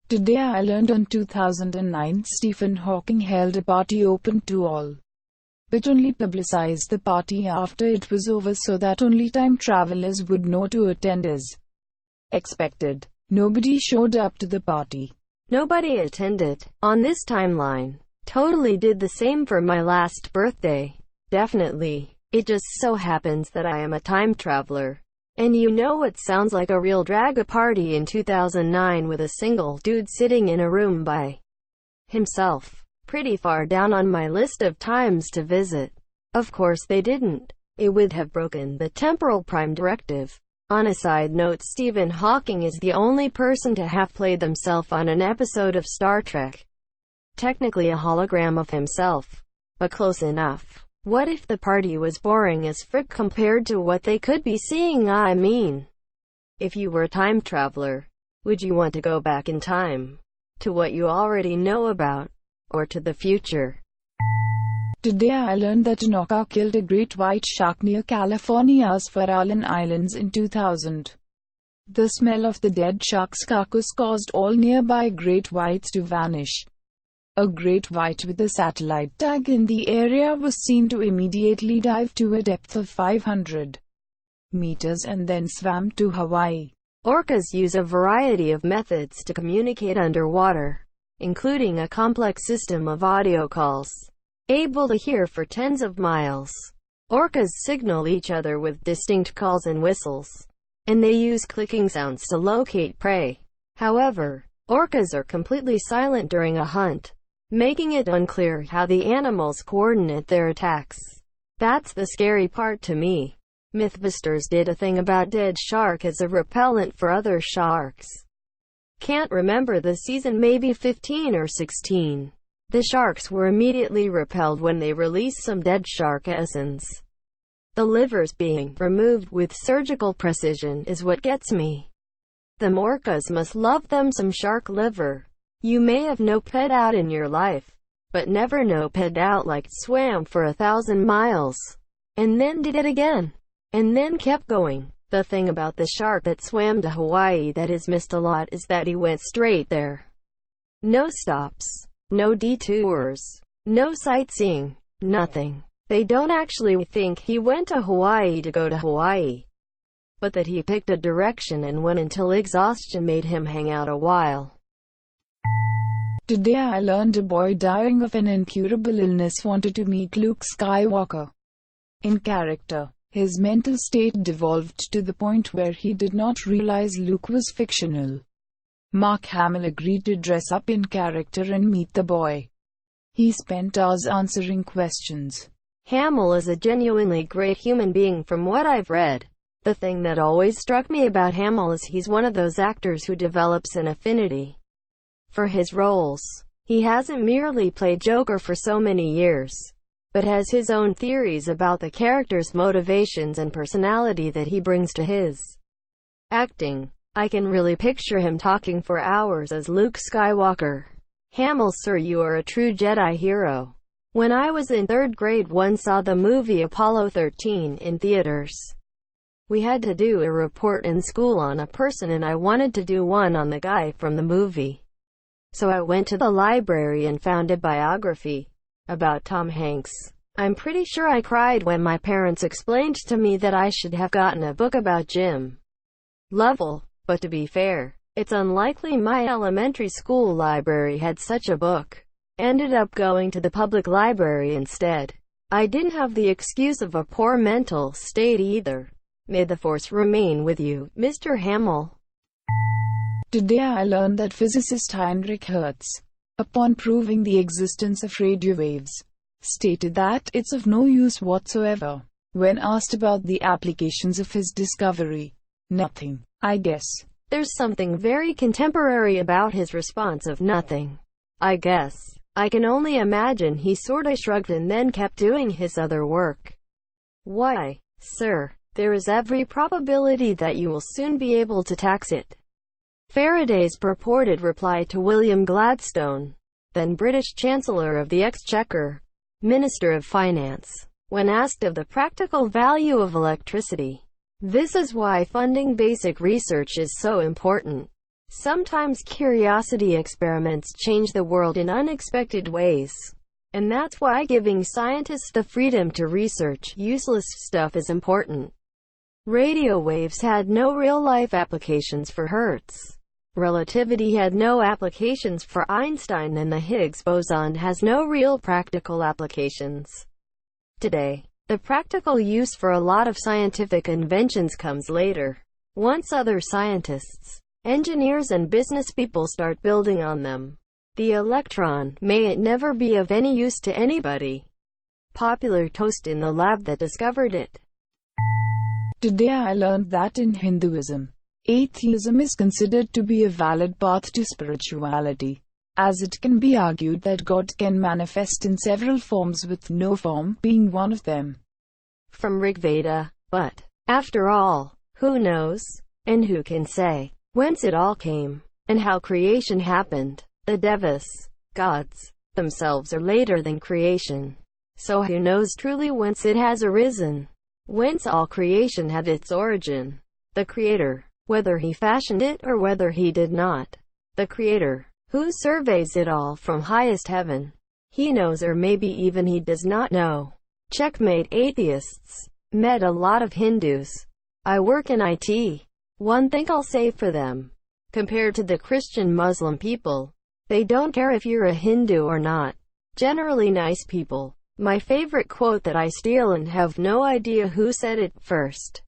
Today I learned in 2009 Stephen Hawking held a party open to all, but only publicized the party after it was over so that only time travelers would know to attend as expected. Nobody showed up to the party. Nobody attended. On this timeline. Totally did the same for my last birthday. Definitely. It just so happens that I am a time traveler. And you know what sounds like a real drag party in 2009 with a single dude sitting in a room by himself. Pretty far down on my list of times to visit. Of course they didn't. It would have broken the temporal prime directive. On a side note, Stephen Hawking is the only person to have played themselves on an episode of Star Trek. Technically a hologram of himself, but close enough. What if the party was boring as frick compared to what they could be seeing? I mean, if you were a time traveler, would you want to go back in time? To what you already know about? Or to the future? Today I learned that an orca killed a great white shark near California's Farallon Islands in 2000. The smell of the dead shark's carcass caused all nearby great whites to vanish. A great white with a satellite tag in the area was seen to immediately dive to a depth of 500 meters and then swam to Hawaii. Orcas use a variety of methods to communicate underwater, including a complex system of audio calls, able to hear for tens of miles. Orcas signal each other with distinct calls and whistles, and they use clicking sounds to locate prey. However, orcas are completely silent during a hunt, making it unclear how the animals coordinate their attacks. That's the scary part to me. Mythbusters did a thing about dead shark as a repellent for other sharks. Can't remember the season, maybe 15 or 16. The sharks were immediately repelled when they released some dead shark essence. The livers being removed with surgical precision is what gets me. Them orcas must love them some shark liver. You may have no pet out in your life, but never no pet out like swam for 1,000 miles, and then did it again, and then kept going. The thing about the shark that swam to Hawaii that is missed a lot is that he went straight there. No stops, no detours, no sightseeing, nothing. They don't actually think he went to Hawaii to go to Hawaii, but that he picked a direction and went until exhaustion made him hang out a while. Today I learned a boy dying of an incurable illness wanted to meet Luke Skywalker. In character, his mental state devolved to the point where he did not realize Luke was fictional. Mark Hamill agreed to dress up in character and meet the boy. He spent hours answering questions. Hamill is a genuinely great human being from what I've read. The thing that always struck me about Hamill is he's one of those actors who develops an affinity for his roles. He hasn't merely played Joker for so many years, but has his own theories about the character's motivations and personality that he brings to his acting. I can really picture him talking for hours as Luke Skywalker. Hamill, sir, you are a true Jedi hero. When I was in 3rd grade, one saw the movie Apollo 13 in theaters. We had to do a report in school on a person and I wanted to do one on the guy from the movie. So I went to the library and found a biography about Tom Hanks. I'm pretty sure I cried when my parents explained to me that I should have gotten a book about Jim Lovell, but to be fair, it's unlikely my elementary school library had such a book. Ended up going to the public library instead. I didn't have the excuse of a poor mental state either. May the force remain with you, Mr. Hamill. Today I learned that physicist Heinrich Hertz, upon proving the existence of radio waves, stated that it's of no use whatsoever. When asked about the applications of his discovery, nothing, I guess. There's something very contemporary about his response of nothing, I guess. I can only imagine he sorta shrugged and then kept doing his other work. Why, sir, there is every probability that you will soon be able to tax it. Faraday's purported reply to William Gladstone, then British Chancellor of the Exchequer, Minister of Finance, when asked of the practical value of electricity. This is why funding basic research is so important. Sometimes curiosity experiments change the world in unexpected ways. And that's why giving scientists the freedom to research useless stuff is important. Radio waves had no real-life applications for Hertz. Relativity had no applications for Einstein, and the Higgs boson has no real practical applications. Today, the practical use for a lot of scientific inventions comes later, once other scientists, engineers and business people start building on them. The electron, may it never be of any use to anybody. Popular toast in the lab that discovered it. Today I learned that in Hinduism, atheism is considered to be a valid path to spirituality, as it can be argued that God can manifest in several forms with no form being one of them. From Rigveda. But, after all, who knows, and who can say, whence it all came, and how creation happened? The devas, gods, themselves are later than creation. So who knows truly whence it has arisen? Whence all creation had its origin? The Creator, whether he fashioned it or whether he did not. The Creator, who surveys it all from highest heaven. He knows, or maybe even he does not know. Checkmate atheists. Met a lot of Hindus. I work in IT. One thing I'll say for them, compared to the Christian Muslim people, they don't care if you're a Hindu or not. Generally nice people. My favorite quote that I steal and have no idea who said it first.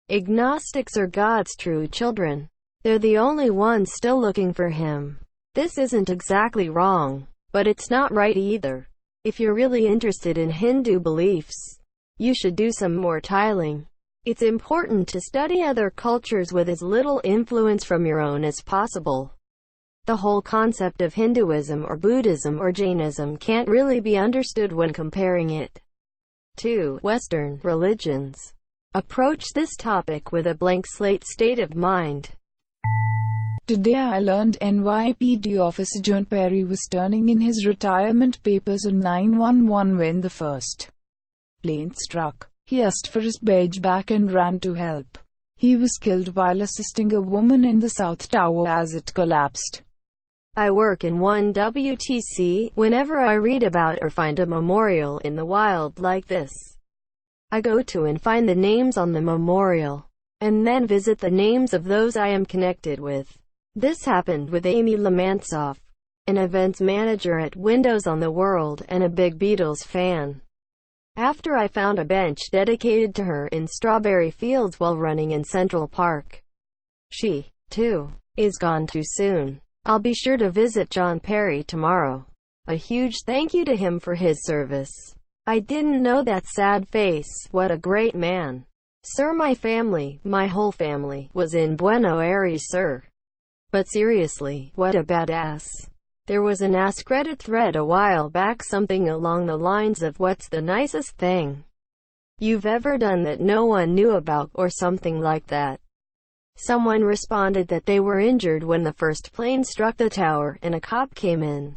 Agnostics are God's true children. They're the only ones still looking for him. This isn't exactly wrong, but it's not right either. If you're really interested in Hindu beliefs, you should do some more tiling. It's important to study other cultures with as little influence from your own as possible. The whole concept of Hinduism or Buddhism or Jainism can't really be understood when comparing it to Western religions. Approach this topic with a blank slate state of mind. Today I learned NYPD officer John Perry was turning in his retirement papers on 911 when the first plane struck. He asked for his badge back and ran to help. He was killed while assisting a woman in the South Tower as it collapsed. I work in one WTC. Whenever I read about or find a memorial in the wild like this, I go to and find the names on the memorial, and then visit the names of those I am connected with. This happened with Amy Lamantsoff, an events manager at Windows on the World and a big Beatles fan. After I found a bench dedicated to her in Strawberry Fields while running in Central Park. She, too, is gone too soon. I'll be sure to visit John Perry tomorrow. A huge thank you to him for his service. I didn't know that sad face. What a great man. Sir, my whole family, was in Buenos Aires, sir. But seriously, what a badass. There was an Ask Reddit thread a while back, something along the lines of what's the nicest thing you've ever done that no one knew about, or something like that. Someone responded that they were injured when the first plane struck the tower, and a cop came in,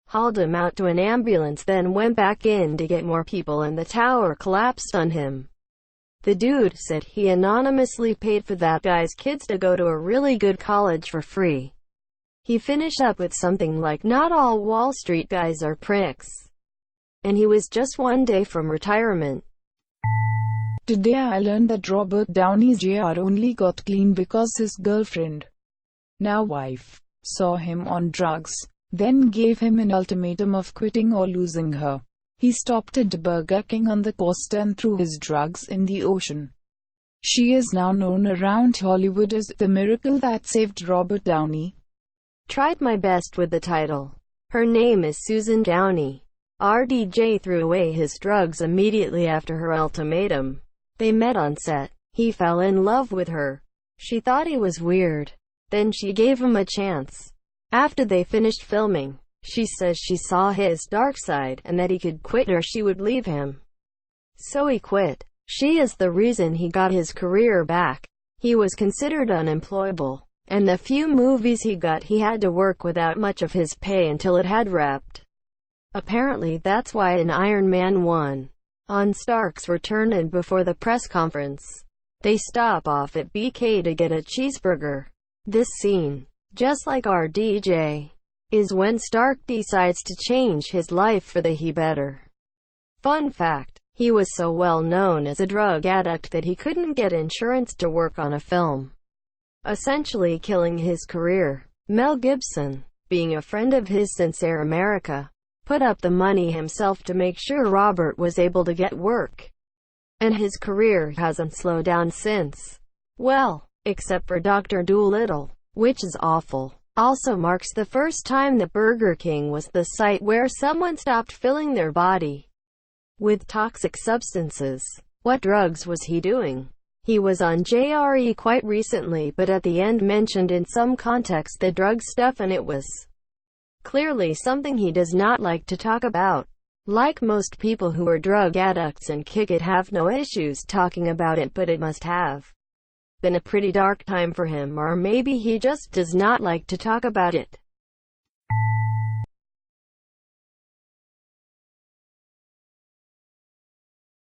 hauled him out to an ambulance, then went back in to get more people, and the tower collapsed on him. The dude said he anonymously paid for that guy's kids to go to a really good college for free. He finished up with something like, "Not all Wall Street guys are pricks." And he was just one day from retirement. Today I learned that Robert Downey Jr. only got clean because his girlfriend, now wife, saw him on drugs, then gave him an ultimatum of quitting or losing her. He stopped at Burger King on the coast and threw his drugs in the ocean. She is now known around Hollywood as the miracle that saved Robert Downey. Tried my best with the title. Her name is Susan Downey. RDJ threw away his drugs immediately after her ultimatum. They met on set. He fell in love with her. She thought he was weird. Then she gave him a chance. After they finished filming, she says she saw his dark side and that he could quit or she would leave him. So he quit. She is the reason he got his career back. He was considered unemployable, and the few movies he got he had to work without much of his pay until it had wrapped. Apparently that's why in Iron Man 1, on Stark's return and before the press conference, they stop off at BK to get a cheeseburger. This scene just like our DJ, is when Stark decides to change his life for the better. Fun fact: he was so well known as a drug addict that he couldn't get insurance to work on a film, essentially killing his career. Mel Gibson, being a friend of his since Air America, put up the money himself to make sure Robert was able to get work, and his career hasn't slowed down since. Well, except for Dr. Dolittle, which is awful. Also marks the first time that Burger King was the site where someone stopped filling their body with toxic substances. What drugs was he doing? He was on JRE quite recently, but at the end mentioned in some context the drug stuff, and it was clearly something he does not like to talk about. Like most people who are drug addicts and kick it have no issues talking about it, but it must have been a pretty dark time for him, or maybe he just does not like to talk about it.